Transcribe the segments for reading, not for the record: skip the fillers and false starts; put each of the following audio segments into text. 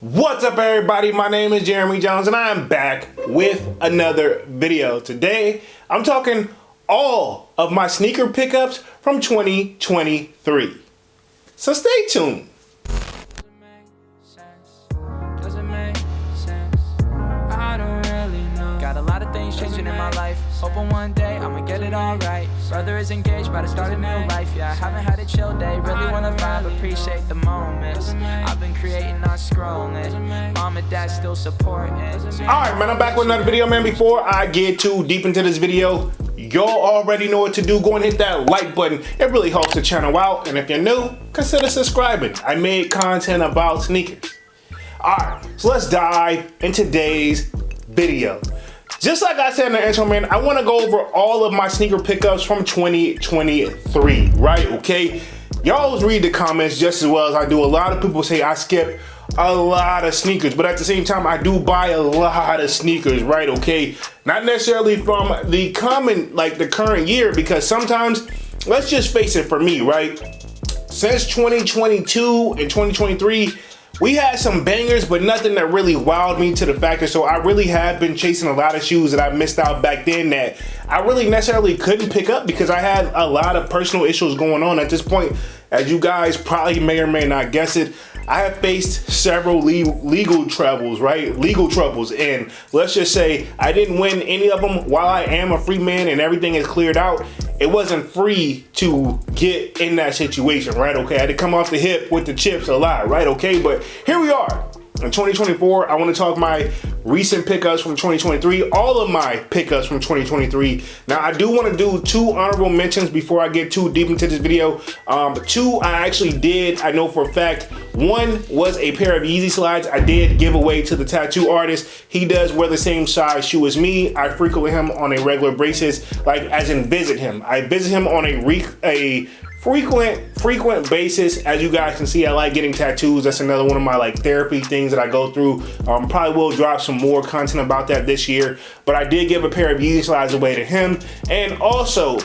What's up, everybody? My name is Jeremy Jones and I am back with another video. Today I'm talking all of my sneaker pickups from 2023, so stay tuned. Got a lot of things changing in my life. Hoping one day I'ma get it all right. Brother is engaged, about to start a new life. Yeah, I haven't had a chill day. Really wanna vibe, appreciate the moments. I've been creating, not scrolling. Mom and dad still supporting. Alright, man, I'm back with another video, man. Before I get too deep into this video, y'all already know what to do. Go and hit that like button. It really helps the channel out. And if you're new, consider subscribing. I made content about sneakers. Alright, so let's dive in today's video. Just like I said in the intro, man, I want to go over all of my sneaker pickups from 2023, right? Okay, y'all always read the comments just as well as I do. A lot of people say I skip a lot of sneakers, but at the same time, I do buy a lot of sneakers, right? Okay, not necessarily from the the current year, because sometimes, let's just face it, for me, right? Since 2022 and 2023, we had some bangers, but nothing that really wowed me to the factor. So I really have been chasing a lot of shoes that I missed out back then that I really necessarily couldn't pick up because I had a lot of personal issues going on at this point. As you guys probably may or may not guess it, I have faced several legal troubles, right? Legal troubles. And let's just say I didn't win any of them. While I am a free man and everything is cleared out, it wasn't free to get in that situation, right? Okay, I had to come off the hip with the chips a lot, right? Okay, but here we are. In 2024, I want to talk my recent pickups from 2023, all of my pickups from 2023. Now, I do want to do two honorable mentions before I get too deep into this video. Two I actually did, I know for a fact. One was a pair of Yeezy slides I did give away to the tattoo artist. He does wear the same size shoe as me. I frequent him on a regular basis, like as in visit him. I visit him on a frequent basis. As you guys can see, I like getting tattoos. That's another one of my like therapy things that I go through. Probably will drop some more content about that this year, but I did give a pair of Yeezy slides away to him. And also,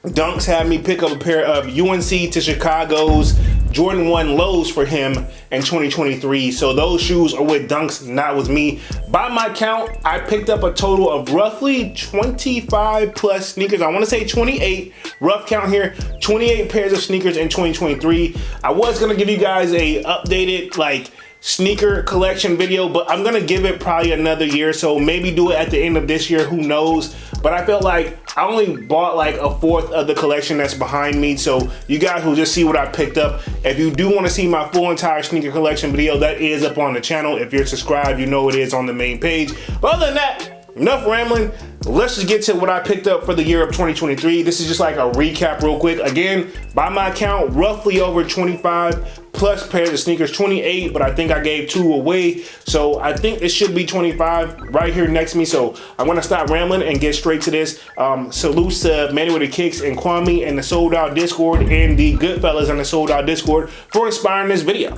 Dunks had me pick up a pair of UNC to Chicago's Jordan 1 lows for him in 2023. So those shoes are with Dunks, not with me. By my count, I picked up a total of roughly 25 plus sneakers. I want to say 28, rough count here, 28 pairs of sneakers in 2023. I was going to give you guys a updated like sneaker collection video, but I'm gonna give it probably another year, so maybe do it at the end of this year, who knows. But I felt like I only bought like a fourth of the collection that's behind me, so you guys will just see what I picked up. If you do want to see my full entire sneaker collection video, that is up on the channel. If you're subscribed, you know it is on the main page. But other than that, enough rambling. Let's just get to what I picked up for the year of 2023. This is just like a recap real quick. Again, by my count, roughly over 25 plus pairs of sneakers, 28, but I think I gave 2 away. So I think it should be 25 right here next to me. So I'm gonna stop rambling and get straight to this. Salutes to Manny with the Kicks and Kwame and the Sold Out Discord and the Goodfellas on the Sold Out Discord for inspiring this video.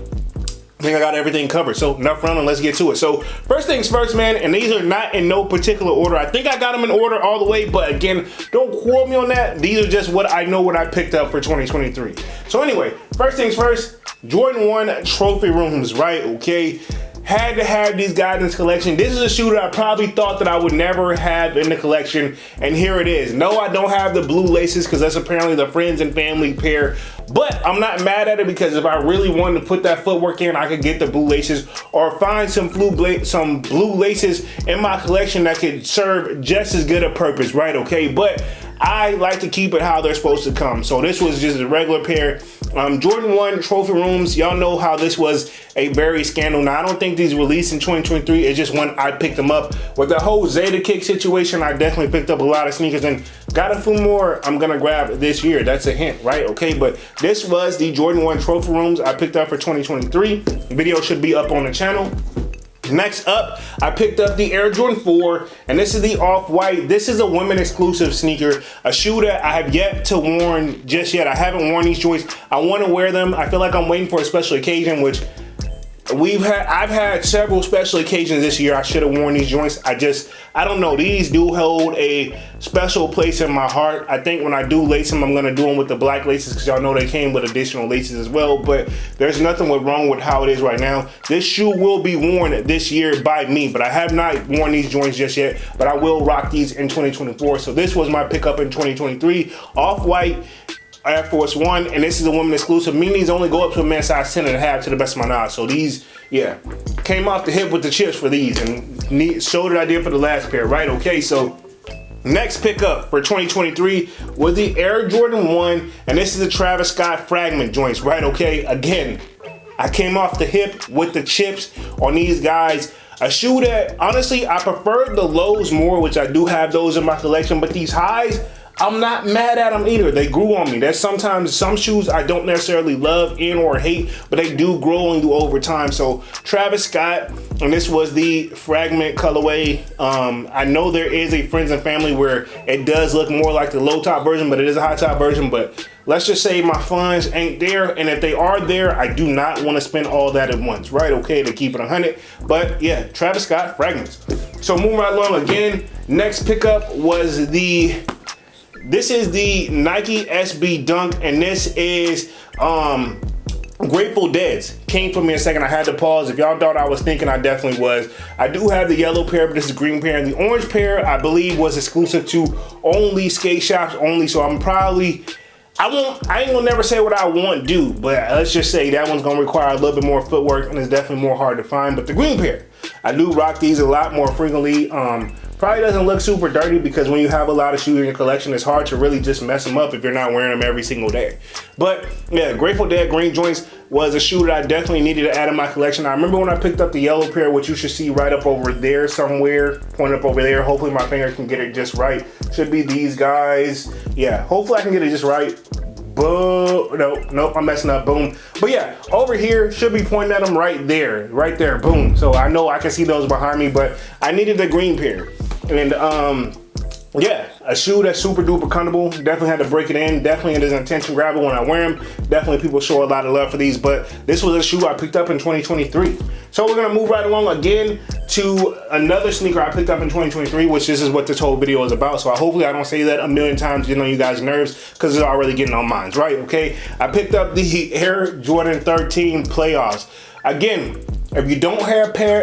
I think I got everything covered, so enough running, let's get to it. So first things first, man, and these are not in no particular order. I think I got them in order all the way, but again, don't quote me on that. These are just what I know what I picked up for 2023. So anyway, first things first, Jordan 1 trophy rooms, right? Okay, had to have these guys in this collection. This is a shoe that I probably thought that I would never have in the collection, and here it is. No, I don't have the blue laces because that's apparently the friends and family pair, but I'm not mad at it because if I really wanted to put that footwork in, I could get the blue laces or find some blue laces in my collection that could serve just as good a purpose, right? Okay, but I like to keep it how they're supposed to come. So this was just a regular pair. Jordan 1 trophy rooms, y'all know how this was a very scandal. Now, I don't think these released in 2023. It's just when I picked them up. With the whole Zeta Kick situation, I definitely picked up a lot of sneakers and got a few more I'm gonna grab this year. That's a hint, right? Okay, but this was the Jordan 1 trophy rooms I picked up for 2023. Video should be up on the channel. Next up, I picked up the Air Jordan 4, and this is the off-white. This is a women exclusive sneaker, a shoe that I have yet to worn just yet. I haven't worn these joints. I want to wear them. I feel like I'm waiting for a special occasion, which I've had several special occasions this year I should have worn these joints. I don't know, these do hold a special place in my heart. I think when I do lace them, I'm gonna do them with the black laces because y'all know they came with additional laces as well, but there's nothing wrong with how it is right now. This shoe will be worn this year by me, but I have not worn these joints just yet, but I will rock these in 2024. So this was my pickup in 2023, off-white Air Force One, and this is a woman exclusive, meaning these only go up to a men's size 10.5 to the best of my knowledge. So these, yeah, came off the hip with the chips for these, and showed it I did for the last pair, right? Okay, so next pickup for 2023 was the Air Jordan 1, and this is the Travis Scott Fragment joints, right? Okay, again, I came off the hip with the chips on these guys. A shoe that, honestly, I prefer the lows more, which I do have those in my collection, but these highs, I'm not mad at them either. They grew on me. There's sometimes some shoes I don't necessarily love and or hate, but they do grow on you over time. So Travis Scott, and this was the Fragment colorway. I know there is a Friends and Family where it does look more like the low top version, but it is a high top version. But let's just say my funds ain't there, and if they are there, I do not want to spend all that at once, right? Okay, to keep it 100. But yeah, Travis Scott Fragments. So moving right along again, next pickup was this is the Nike SB Dunk, and this is Grateful Dead's. Came for me in a second. I had to pause. If y'all thought I was thinking, I definitely was. I do have the yellow pair, but this is the green pair. And the orange pair, I believe, was exclusive to only skate shops only. So I'm probably, I ain't gonna never say what I want to do, but let's just say that one's gonna require a little bit more footwork and it's definitely more hard to find. But the green pair, I do rock these a lot more frequently. Probably doesn't look super dirty because when you have a lot of shoes in your collection, it's hard to really just mess them up if you're not wearing them every single day. But yeah, Grateful Dead green joints was a shoe that I definitely needed to add in my collection. I remember when I picked up the yellow pair, which you should see right up over there somewhere, point up over there. Hopefully my finger can get it just right. Should be these guys. Yeah, hopefully I can get it just right. Boom. Nope, I'm messing up. Boom. But yeah, over here should be pointing at them right there. Boom. So I know I can see those behind me, but I needed the green pair. And yeah, a shoe that's super duper comfortable. Definitely had to break it in. Definitely it is an intention grabber when I wear them. Definitely people show a lot of love for these, but this was a shoe I picked up in 2023. So we're gonna move right along again to another sneaker I picked up in 2023, which this is what this whole video is about. So hopefully I don't say that a million times, getting on you guys' nerves, because it's already getting on mine, right? Okay, I picked up the Air Jordan 13 Playoffs. Again, if you don't have a pair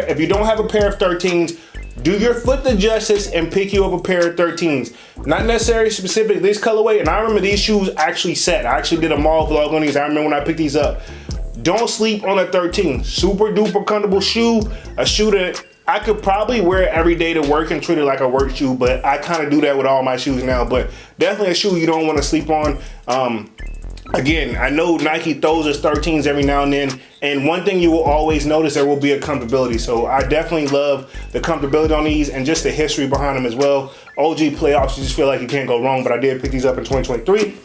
of 13s, do your foot the justice and pick you up a pair of 13s. Not necessarily specific this colorway, and I remember these shoes actually set. I actually did a mall vlog on these. I remember when I picked these up. Don't sleep on a 13. Super duper comfortable shoe. A shoe that I could probably wear every day to work and treat it like a work shoe, but I kind of do that with all my shoes now. But definitely a shoe you don't want to sleep on. Again, I know Nike throws us 13s every now and then, and one thing you will always notice, there will be a comfortability. So I definitely love the comfortability on these and just the history behind them as well. OG Playoffs, you just feel like you can't go wrong, but I did pick these up in 2023.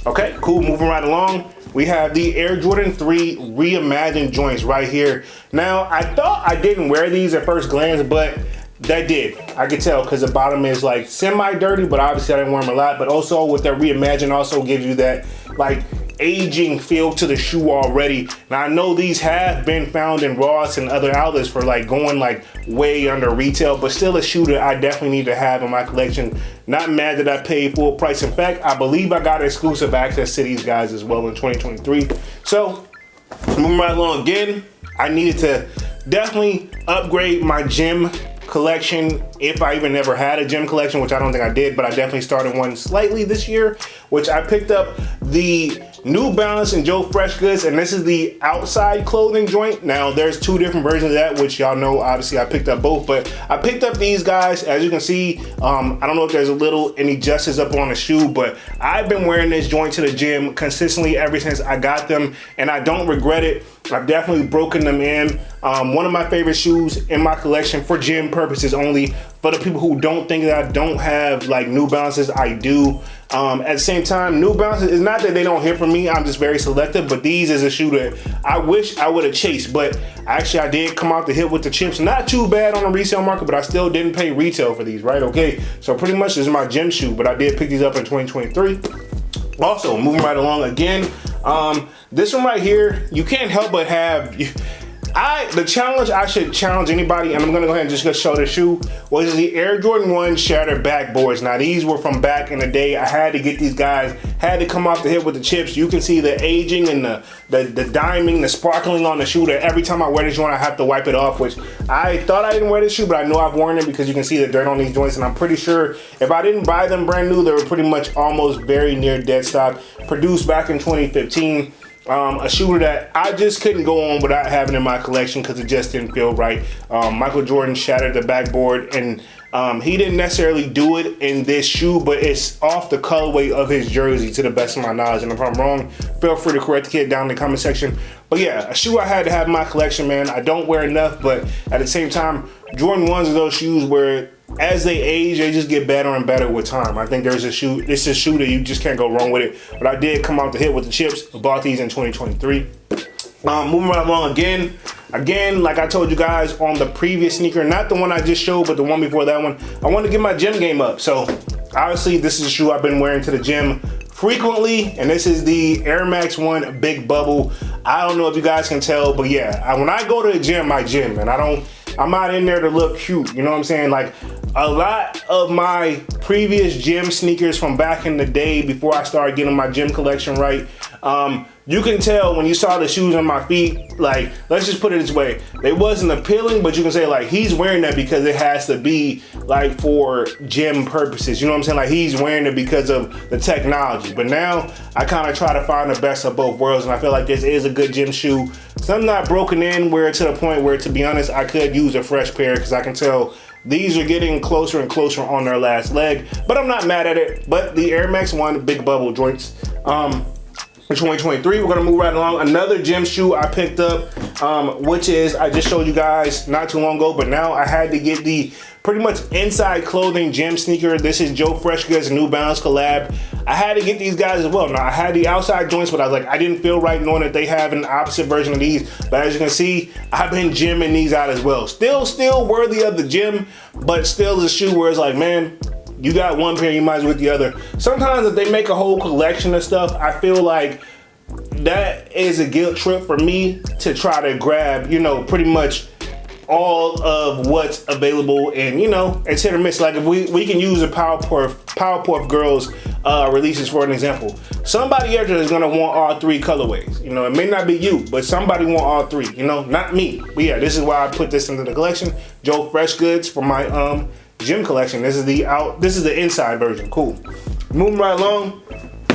Okay, cool, moving right along. We have the Air Jordan 3 Reimagined joints right here. Now, I thought I didn't wear these at first glance, but that did. I could tell because the bottom is like semi-dirty, but obviously I didn't wear them a lot. But also with that Reimagined also gives you that like aging feel to the shoe already. Now I know these have been found in Ross and other outlets for like going like way under retail, but still a shoe that I definitely need to have in my collection. Not mad that I paid full price. In fact, I believe I got exclusive access to these guys as well in 2023. So moving right along again, I needed to definitely upgrade my gym collection, if I even ever had a gym collection, which I don't think I did, but I definitely started one slightly this year, which I picked up the New Balance and Joe Fresh Goods, and this is the outside clothing joint. Now there's two different versions of that, which y'all know obviously I picked up both, but I picked up these guys. As you can see, I don't know if there's any justice up on the shoe, but I've been wearing this joint to the gym consistently ever since I got them, and I don't regret it. I've definitely broken them in. One of my favorite shoes in my collection for gym purposes only. For the people who don't think that I don't have like New Balances, I do. At the same time, New Balances, it's not that they don't hit for me, I'm just very selective, but these is a shoe that I wish I would have chased, but actually I did come out the hit with the chips. Not too bad on the resale market, but I still didn't pay retail for these, right? Okay, so pretty much this is my gym shoe, but I did pick these up in 2023. Also, moving right along again, this one right here, you can't help but have, The challenge I should challenge anybody, and I'm gonna go ahead and just show the shoe, was the Air Jordan 1 Shattered backboards. Now these were from back in the day. I had to get these guys, had to come off the hip with the chips. You can see the aging and the diming, the sparkling on the shoe that every time I wear this joint I have to wipe it off, which I thought I didn't wear this shoe, but I know I've worn it because you can see the dirt on these joints, and I'm pretty sure if I didn't buy them brand new, they were pretty much almost very near dead stock. Produced back in 2015. A shoe that I just couldn't go on without having in my collection because it just didn't feel right. Michael Jordan shattered the backboard, and he didn't necessarily do it in this shoe, but it's off the colorway of his jersey to the best of my knowledge. And if I'm wrong, feel free to correct the kid down in the comment section. But yeah, a shoe I had to have in my collection, man. I don't wear enough, but at the same time, Jordan 1s are those shoes where as they age, they just get better and better with time. I think there's a shoe, this is a shoe that you just can't go wrong with it. But I did come out the hit with the chips. I bought these in 2023. Moving right along again, like I told you guys on the previous sneaker, not the one I just showed, but the one before that one, I want to get my gym game up. So obviously this is a shoe I've been wearing to the gym frequently, and this is the Air Max 1 Big Bubble. I don't know if you guys can tell, but yeah, when I go to the gym, I gym, and I'm not in there to look cute, you know what I'm saying? Like, a lot of my previous gym sneakers from back in the day before I started getting my gym collection right, you can tell when you saw the shoes on my feet, like, let's just put it this way, they wasn't appealing, but you can say like, he's wearing that because it has to be like for gym purposes, you know what I'm saying? Like, he's wearing it because of the technology. But now I kind of try to find the best of both worlds, and I feel like this is a good gym shoe. Some not broken in where to the point where, to be honest, I could use a fresh pair because I can tell these are getting closer and closer on their last leg, but I'm not mad at it. But the Air Max 1 Big Bubble joints, for 2023, we're gonna move right along. Another gym shoe I picked up, which is, I just showed you guys not too long ago, but now I had to get the pretty much inside clothing gym sneaker. This is Joe Freshgoods New Balance collab. I had to get these guys as well. Now I had the outside joints, but I was like, I didn't feel right knowing that they have an opposite version of these. But as you can see, I've been gymming these out as well. Still worthy of the gym, but still is a shoe where it's like, man, you got one pair, you might as well get the other. Sometimes if they make a whole collection of stuff, I feel like that is a guilt trip for me to try to grab, you know, pretty much all of what's available, and you know, it's hit or miss. Like, if we can use the Powerpuff Girls releases for an example. Somebody out there is gonna want all three colorways. You know, it may not be you, but somebody want all three. You know, not me. But yeah, this is why I put this into the collection. Joe Freshgoods for my gym collection. This is the inside version. Cool. Moving right along.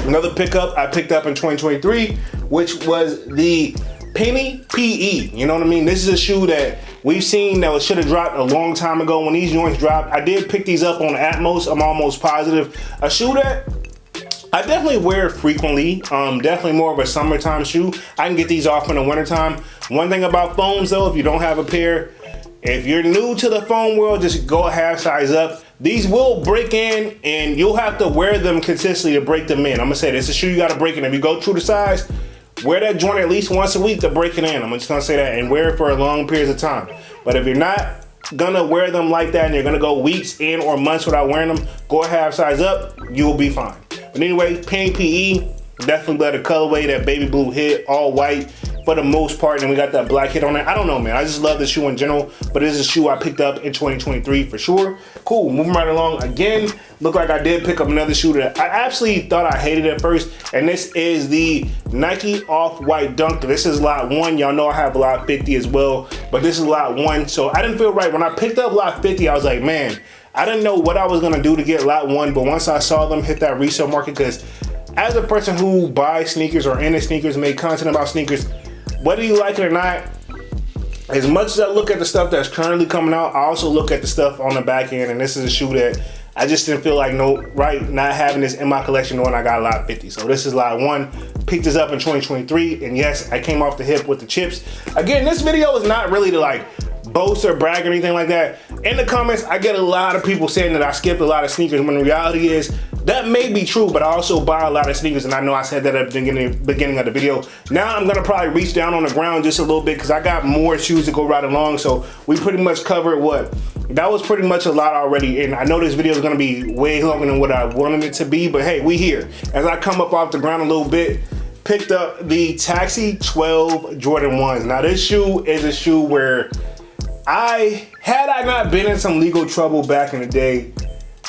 Another pickup I picked up in 2023, which was the Penny PE. You know what I mean? This is a shoe that we've seen that should have dropped a long time ago when these joints dropped. I did pick these up on Atmos, I'm almost positive. A shoe that I definitely wear frequently, definitely more of a summertime shoe. I can get these off in the wintertime. One thing about foams though, if you don't have a pair, if you're new to the foam world, just go a half size up. These will break in, and you'll have to wear them consistently to break them in. I'm gonna say this, it's a shoe you gotta break in. If you go true to size, wear that joint at least once a week to break it in. I'm just gonna say that, and wear it for long periods of time. But if you're not gonna wear them like that and you're gonna go weeks in or months without wearing them, go a half size up, you'll be fine. But anyway, Penny PE, definitely got a colorway, that baby blue hit, all white for the most part, and we got that black hit on it. I don't know, man, I just love the shoe in general, but it is a shoe I picked up in 2023 for sure. Cool, moving right along. Again, look like I did pick up another shoe that I absolutely thought I hated at first, and this is the Nike Off-White Dunk. This is lot 1. Y'all know I have lot 50 as well, but this is lot 1, so I didn't feel right. When I picked up lot 50, I was like, man, I didn't know what I was gonna do to get lot 1, but once I saw them hit that resale market, because as a person who buys sneakers or into sneakers, make content about sneakers, whether you like it or not, as much as I look at the stuff that's currently coming out, I also look at the stuff on the back end, and this is a shoe that I just didn't feel like not having this in my collection knowing I got lot 50. So this is lot 1. Picked this up in 2023, and yes, I came off the hip with the chips. Again, this video is not really to like boast or brag or anything like that. In the comments, I get a lot of people saying that I skipped a lot of sneakers, when the reality is that may be true, but I also buy a lot of sneakers, and I know I said that at the beginning of the video. Now I'm gonna probably reach down on the ground just a little bit because I got more shoes to go right along. So we pretty much covered that was pretty much a lot already, and I know this video is gonna be way longer than what I wanted it to be, but hey, we here. As I come up off the ground a little bit, picked up the Taxi 12 Jordan 1s. Now this shoe is a shoe where had I not been in some legal trouble back in the day,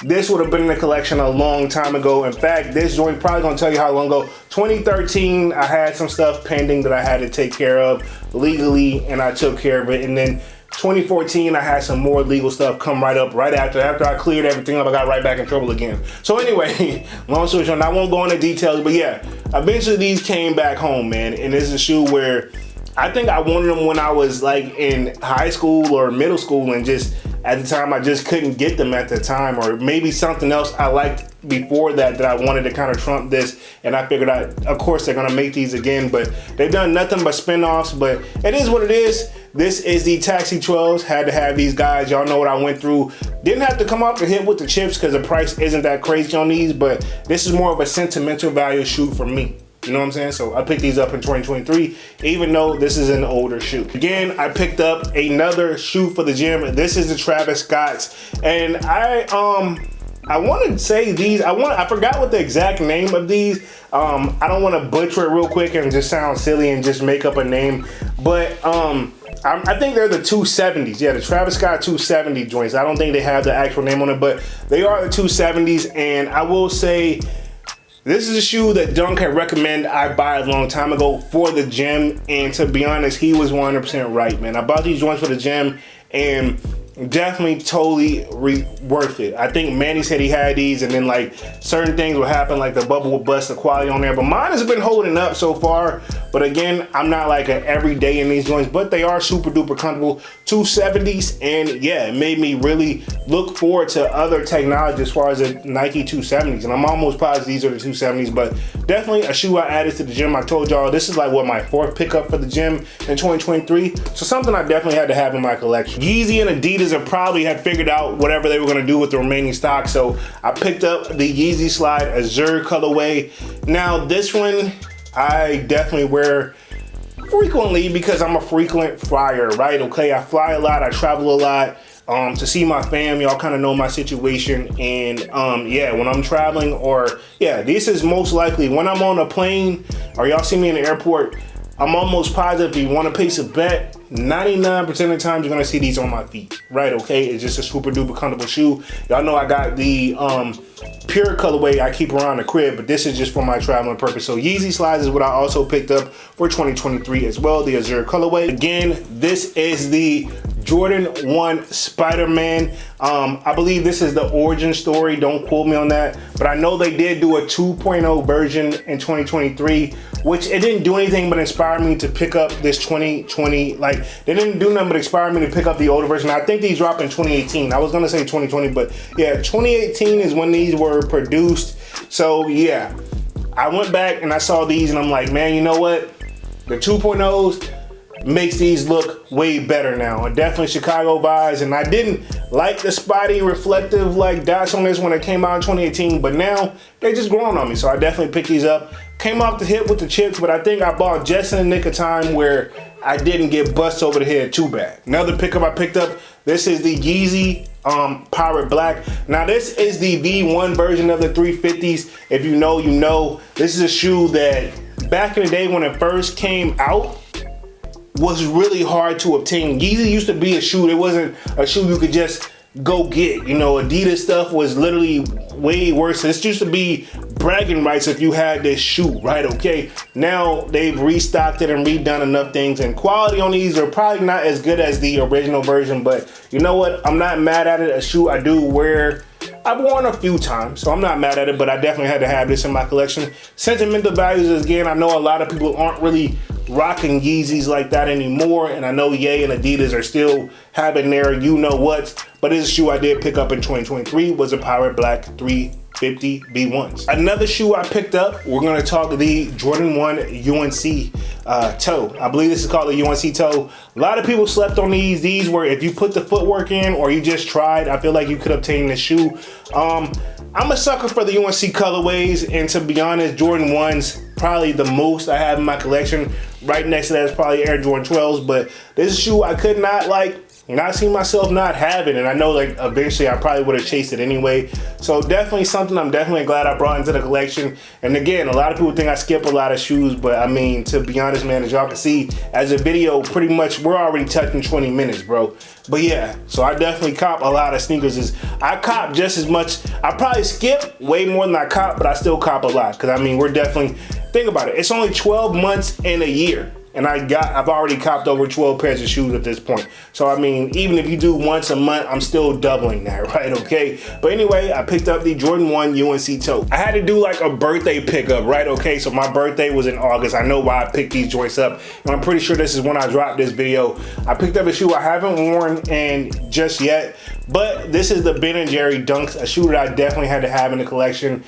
this would have been in the collection a long time ago. In fact, this joint probably gonna tell you how long ago. 2013, I had some stuff pending that I had to take care of legally, and I took care of it. And then 2014, I had some more legal stuff come right up right after. After I cleared everything up, I got right back in trouble again. So anyway, long story short, I won't go into details, but yeah, eventually these came back home, man. And this is a shoe where I think I wanted them when I was like in high school or middle school, and just at the time I just couldn't get them at the time, or maybe something else I liked before that I wanted to kind of trump this, and I figured out, of course they're gonna make these again, but they've done nothing but spin-offs, but it is what it is. This is the Taxi 12s. Had to have these guys. Y'all know what I went through. Didn't have to come off the hit with the chips because the price isn't that crazy on these, but this is more of a sentimental value shoe for me. You know what I'm saying? So I picked these up in 2023, even though this is an older shoe. Again, I picked up another shoe for the gym. This is the Travis Scott's, and I want to say these. I forgot what the exact name of these. I don't want to butcher it real quick and just sound silly and just make up a name, but I think they're the 270s. Yeah, the Travis Scott 270 joints. I don't think they have the actual name on it, but they are the 270s, and I will say, this is a shoe that Dunk had recommended I buy a long time ago for the gym, and to be honest, he was 100% right, man. I bought these joints for the gym, and definitely totally worth it. I think Manny said he had these, and then like certain things will happen, like the bubble will bust, the quality on there, but mine has been holding up so far. But again, I'm not like an everyday in these joints, but they are super duper comfortable. 270s, and yeah, it made me really look forward to other technology as far as the Nike 270s, and I'm almost positive these are the 270s, but definitely a shoe I added to the gym. I told y'all this is like what, my fourth pickup for the gym in 2023, so something I definitely had to have in my collection. Yeezy and Adidas have probably had figured out whatever they were going to do with the remaining stock, so I picked up the Yeezy Slide Azure colorway. Now this one I definitely wear frequently because I'm a frequent flyer, right? Okay, I fly a lot, I travel a lot to see my fam. Y'all kind of know my situation, and yeah, when I'm traveling, or yeah, this is most likely when I'm on a plane or y'all see me in the airport, I'm almost positive if you want to place a bet, 99% of the time you're gonna see these on my feet, right? Okay, it's just a super duper comfortable shoe. Y'all know I got the pure colorway I keep around the crib, but this is just for my traveling purpose. So Yeezy Slides is what I also picked up for 2023 as well, the Azure colorway. Again, this is the Jordan 1 Spider-Man. I believe this is the origin story, don't quote me on that, but I know they did do a 2.0 version in 2023, which it didn't do anything but inspire me to pick up this 2020, like they didn't do nothing but inspire me to pick up the older version. I think these dropped in 2018. I was gonna say 2020, but yeah, 2018 is when these were produced. So yeah, I went back and I saw these and I'm like, man, you know what? The 2.0s makes these look way better now. And definitely Chicago vibes, and I didn't like the spotty reflective like dots on this when it came out in 2018, but now they just growing on me, so I definitely picked these up. Came off the hit with the chips, but I think I bought just in the nick of time where I didn't get bust over the head too bad. Another pickup I picked up, this is the Yeezy Pirate Black. Now this is the V1 version of the 350s. If you know, you know. This is a shoe that back in the day when it first came out was really hard to obtain. Yeezy used to be a shoe, it wasn't a shoe you could just go get. You know, Adidas stuff was literally way worse. This used to be bragging rights if you had this shoe, right? Okay, now they've restocked it and redone enough things, and quality on these are probably not as good as the original version, but you know what? I'm not mad at it. A shoe I do wear, I've worn a few times, so I'm not mad at it, but I definitely had to have this in my collection. Sentimental values, again, I know a lot of people aren't really rocking Yeezys like that anymore, and I know Ye and Adidas are still having their you know what, but this shoe I did pick up in 2023 was a Pirate Black 350 B1s. Another shoe I picked up, we're gonna talk the Jordan 1 UNC toe. I believe this is called the UNC toe. A lot of people slept on these. These were, if you put the footwork in or you just tried, I feel like you could obtain this shoe. I'm a sucker for the UNC colorways, and to be honest, Jordan 1's probably the most I have in my collection. Right next to that is probably Air Jordan 12s, but this shoe I could not like and I see myself not having, and I know like eventually I probably would have chased it anyway. So definitely something I'm definitely glad I brought into the collection. And again, a lot of people think I skip a lot of shoes, but I mean, to be honest, man, as y'all can see, as a video, pretty much we're already touching 20 minutes, bro. But yeah, so I definitely cop a lot of sneakers. I cop just as much. I probably skip way more than I cop, but I still cop a lot. Cause I mean, we're definitely, think about it. It's only 12 months in a year. And I've already copped over 12 pairs of shoes at this point. So I mean, even if you do once a month, I'm still doubling that, right? Okay. But anyway, I picked up the Jordan 1 UNC toe. I had to do like a birthday pickup, right? Okay. So my birthday was in August. I know why I picked these joints up. And I'm pretty sure this is when I dropped this video. I picked up a shoe I haven't worn in just yet, but this is the Ben & Jerry Dunks, a shoe that I definitely had to have in the collection.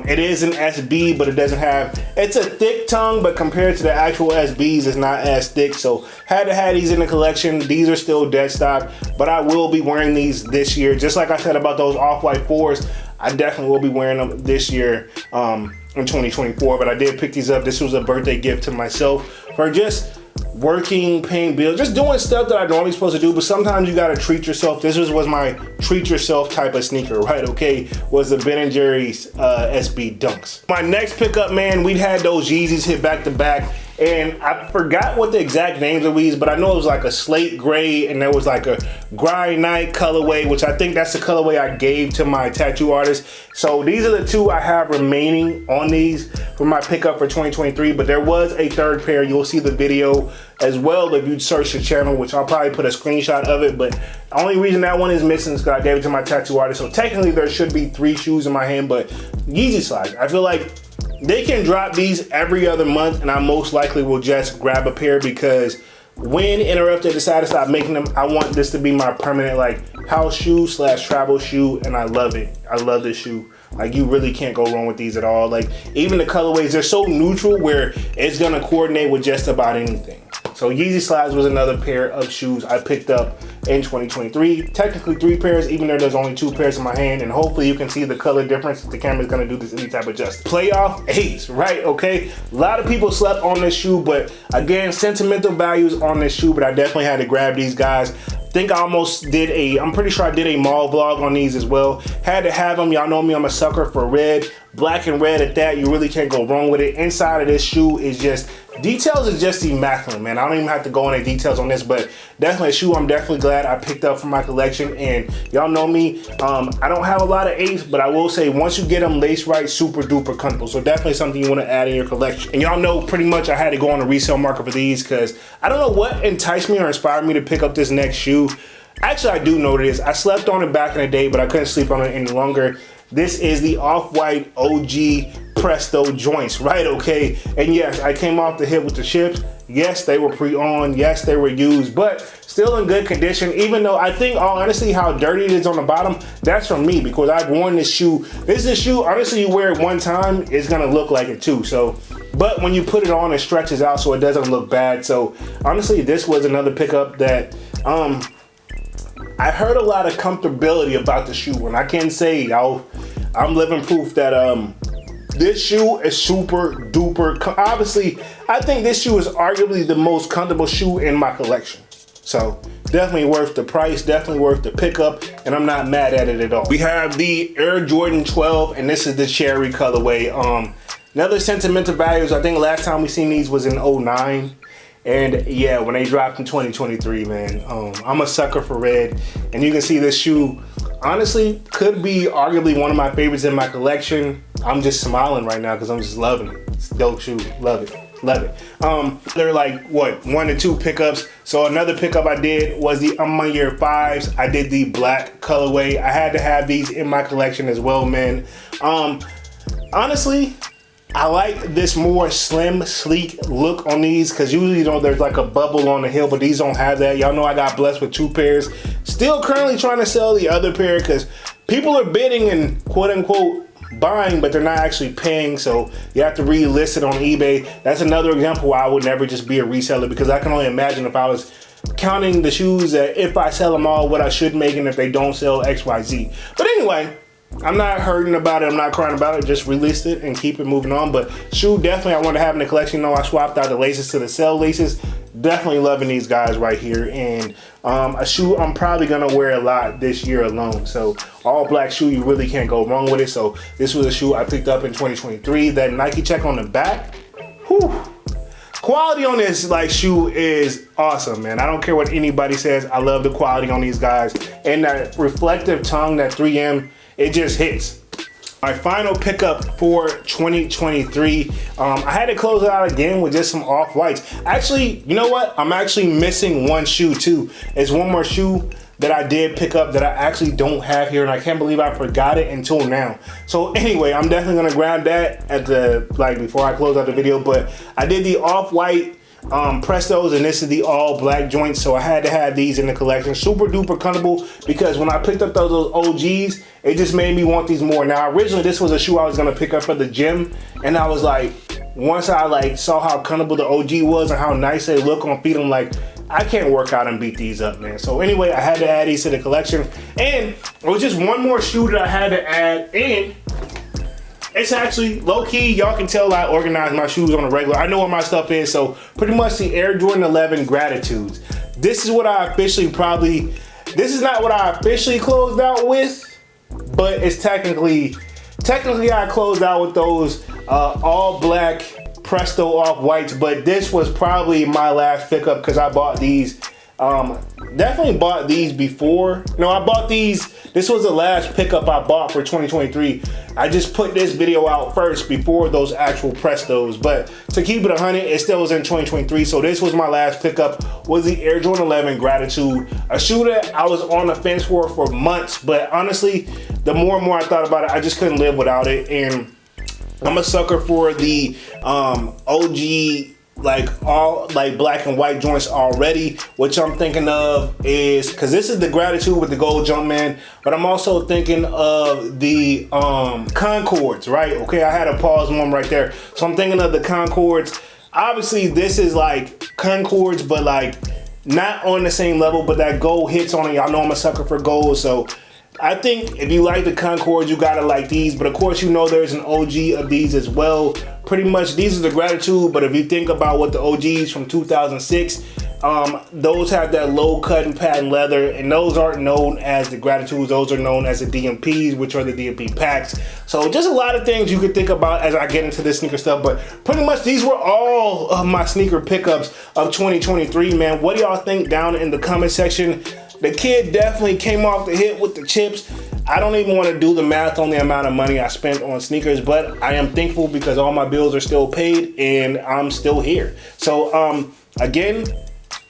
It is an SB, but it doesn't have, it's a thick tongue, but compared to the actual SBs, it's not as thick. So had to have these in the collection. These are still dead stock, but I will be wearing these this year. Just like I said about those off-white 4s, I definitely will be wearing them this year in 2024. But I did pick these up. This was a birthday gift to myself for just working, paying bills, just doing stuff that I'm normally supposed to do, but sometimes you gotta treat yourself. This was my treat yourself type of sneaker, right? Okay, was the Ben & Jerry's SB Dunks. My next pickup, man, we had those Yeezys hit back to back, and I forgot what the exact names of these, but I know it was like a slate gray, and there was like a grind night colorway, which I think that's the colorway I gave to my tattoo artist. So these are the two I have remaining on these for my pickup for 2023, but there was a third pair. You'll see the video as well if you search the channel, which I'll probably put a screenshot of it, but the only reason that one is missing is because I gave it to my tattoo artist. So technically there should be 3 shoes in my hand, but Yeezy slides, I feel like they can drop these every other month, and I most likely will just grab a pair, because when Interrupted decided to stop making them, I want this to be my permanent like house shoe / travel shoe, and I love it. I love this shoe. Like, you really can't go wrong with these at all. Like, even the colorways, they're so neutral where it's gonna coordinate with just about anything. So Yeezy Slides was another pair of shoes I picked up in 2023. Technically 3 pairs, even though there's only 2 pairs in my hand, and hopefully you can see the color difference if the camera's gonna do this any type of justice. Playoff Ace, right? Okay, a lot of people slept on this shoe, but again, sentimental values on this shoe, but I definitely had to grab these guys. Think I almost did I'm pretty sure I did a mall vlog on these as well. Had to have them. Y'all know me, I'm a sucker for red. Black and red at that, you really can't go wrong with it. Inside of this shoe is just, details is just immaculate, man. I don't even have to go into details on this, but definitely a shoe I'm definitely glad I picked up for my collection. And y'all know me, I don't have a lot of Ace, but I will say once you get them laced right, super duper comfortable. So definitely something you want to add in your collection. And y'all know pretty much I had to go on the resale market for these, because I don't know what enticed me or inspired me to pick up this next shoe. Actually, I do know what it is. I slept on it back in the day, but I couldn't sleep on it any longer. This is the Off-White OG Presto joints, right? Okay, and yes, I came off the hit with the ships. Yes, they were pre-owned. Yes, they were used, but still in good condition. Even though I think, honestly, how dirty it is on the bottom, that's from me, because I've worn this shoe. This is a shoe, honestly, you wear it one time, it's gonna look like it too. So, but when you put it on, it stretches out so it doesn't look bad. So honestly, this was another pickup that I heard a lot of comfortability about the shoe, and I can say I'm living proof that this shoe is super duper. Obviously, I think this shoe is arguably the most comfortable shoe in my collection. So definitely worth the price, definitely worth the pickup, and I'm not mad at it at all. We have the Air Jordan 12, and this is the cherry colorway. Another sentimental values. I think last time we seen these was in 09. And yeah, when they dropped in 2023, man, I'm a sucker for red. And you can see this shoe, honestly, could be arguably one of my favorites in my collection. I'm just smiling right now because I'm just loving it. It's a dope shoe, love it, love it. They're like, what, 1 to 2 pickups. So another pickup I did was the My Year 5s. I did the black colorway. I had to have these in my collection as well, man. Honestly, I like this more slim, sleek look on these, because usually, you know, there's like a bubble on the heel, but these don't have that. Y'all know I got blessed with 2 pairs. Still currently trying to sell the other pair, because people are bidding and quote unquote buying, but they're not actually paying, so you have to relist it on eBay. That's another example why I would never just be a reseller, because I can only imagine if I was counting the shoes that if I sell them all, what I should make, and if they don't sell XYZ. But anyway, I'm not hurting about it, I'm not crying about it, just released it and keep it moving on. But shoe definitely I want to have in the collection. You know, I swapped out the laces to the cell laces. definitely loving these guys right here, and a shoe I'm probably gonna wear a lot this year alone. So all black shoe, you really can't go wrong with it. So this was a shoe I picked up in 2023. That Nike check on the back, whew. Quality on this like shoe is awesome, man. I don't care what anybody says. I love the quality on these guys, and that reflective tongue, that 3M, it just hits. My final pickup for 2023, I had to close it out again with just some off-whites. Actually, you know what? I'm actually missing one shoe too. It's one more shoe that I did pick up that I actually don't have here, and I can't believe I forgot it until now. So anyway, I'm definitely gonna grab that at the, like, before I close out the video. But I did the off-white Prestos, and this is the all black joints, so I had to have these in the collection. Super duper comfortable, because when I picked up those OGs, it just made me want these more. Now originally this was a shoe I was gonna pick up for the gym, and I was like, once I like saw how comfortable the OG was and how nice they look on feet, I'm like, I can't work out and beat these up, man. So anyway, I had to add these to the collection, and it was just one more shoe that I had to add in. It's actually low-key, y'all can tell I organize my shoes on a regular. I know where my stuff is, so pretty much the Air Jordan 11 Gratitudes. This is what I officially this is not what I officially closed out with, but it's technically I closed out with those all black Presto off-whites, but this was probably my last pickup because I bought these. Definitely bought these before. No, I bought these. This was the last pickup I bought for 2023. I just put this video out first before those actual Prestos. But to keep it 100, it still was in 2023. So this was my last pickup, was the Air Jordan 11 Gratitude. A shoe that I was on the fence for months. But honestly, the more and more I thought about it, I just couldn't live without it. And I'm a sucker for the OG, like all like black and white joints already. Which I'm thinking of is, because this is the Gratitude with the gold Jumpman, but I'm also thinking of the Concords, right? Okay, I had a pause one right there. So I'm thinking of the Concords. Obviously this is like Concords, but like not on the same level, but that gold hits on it. Y'all know I'm a sucker for gold, so I think if you like the Concords, you gotta like these. But of course, you know there's an OG of these as well. Pretty much these are the Gratitude, but if you think about what the OGs from 2006, those have that low cut and patent leather, and those aren't known as the Gratitudes. Those are known as the DMPs, which are the DMP packs. So just a lot of things you could think about as I get into this sneaker stuff. But pretty much these were all of my sneaker pickups of 2023, man. What do y'all think down in the comment section? The kid definitely came off the hit with the chips. I don't even want to do the math on the amount of money I spent on sneakers, but I am thankful because all my bills are still paid and I'm still here. So again,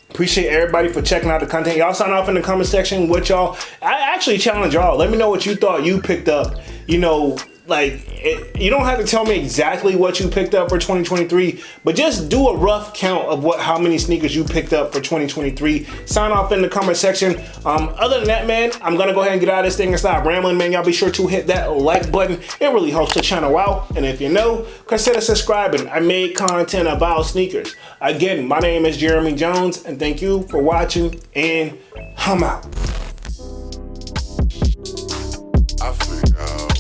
appreciate everybody for checking out the content. Y'all sign off in the comment section what y'all, I actually challenge y'all. Let me know what you thought you picked up. You know, like, you don't have to tell me exactly what you picked up for 2023, but just do a rough count of how many sneakers you picked up for 2023. Sign off in the comment section. Other than that, man, I'm gonna go ahead and get out of this thing and stop rambling, man. Y'all be sure to hit that like button. It really helps the channel out. And if you know, consider subscribing. I made content about sneakers. Again, my name is Jeremy Jones, and thank you for watching, and I'm out. I figure out.